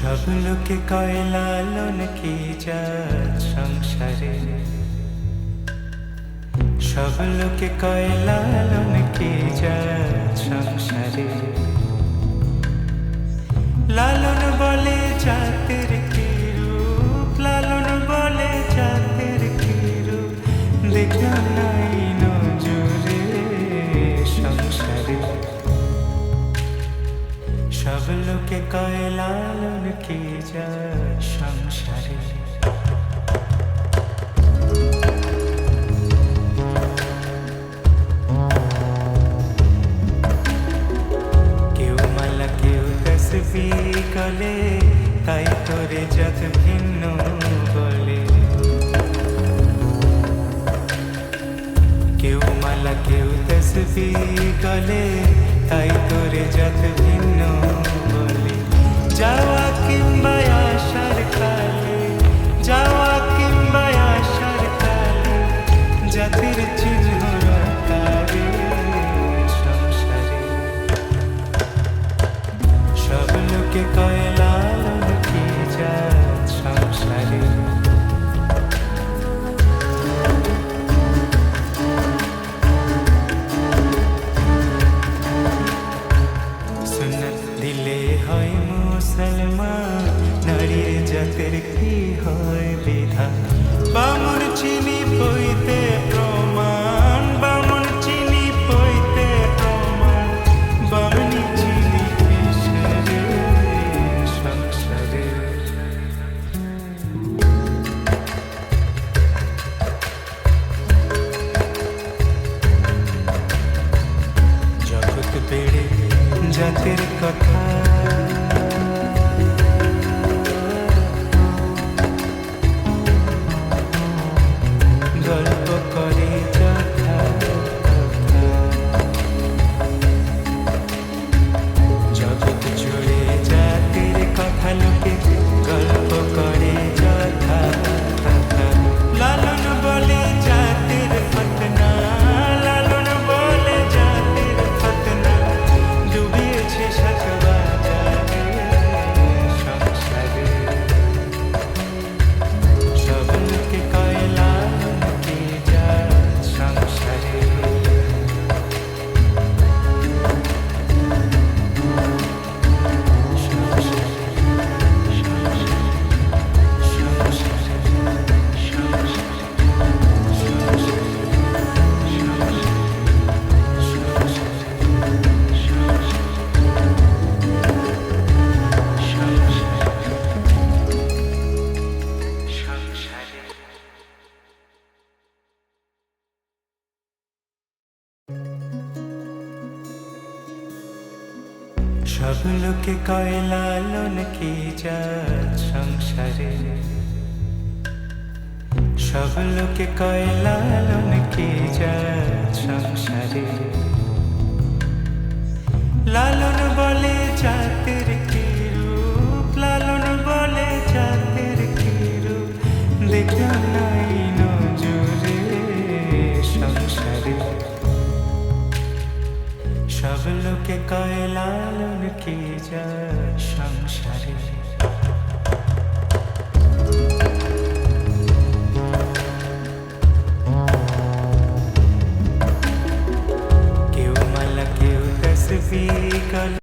সব লোকে কয় লালন কি জাত সংসারে, সব লোকে কয় লালন কি জাত সংসারে। লালন বলে জাতের কি রূপ, লালন বলে জাতের কি রূপ, দেখলাম নাই নজরে সংসারে। সব লোকে কয় লালন কি জাত সংসারে। কেউ মালা কেউ তসবিহ গলে, তাই তোরে জাত ভিন্ন বলে। কেউ মালা কেউ তসবিহ গলে, তাই তোরে জাত ভিন্ন বলে। যাওয়া কিংবা আসার কালে, যাওয়া কিংবা আসার কালে, জাতির চিহ্ন রাখারে সংসারে। সব লোকে কয় লালন কি জাত সংসারে। দিলে হয় মুসলমান, নারীর জাতের কি হয় বিধান। বামুন চিনি পইতে প্রমাণ, বামুন চিনি পইতে প্রমাণ, বামনি চিনি কিসেরে সংসারে। জগৎ বেড়ে জাতের কথা, গল্প করে যথা কথা। জগৎ জুড়ে জাতের কথা লোকে গল্প করে যথা কথা। লালন বলে জাতের ফতনা, লালন বলে জাতের ফতনা, ডুবিয়েছে সাতবাজারে সংসারে। সব লোকে কয় লালন কি জাত সংসারে। সব লোকে কয় লালন কি জাত সংসারে। সব লোকে কয় লালন কি জাত সংসারে। লালন বলে জাতের কি রূপ, লালন বলে জাতের কি রূপ, দেখলাম নাই নজরে সংসারে। সব লোকে কয় লালন কি জাত সংসারে। কেউ মালা কেউ তসবিহ গলে।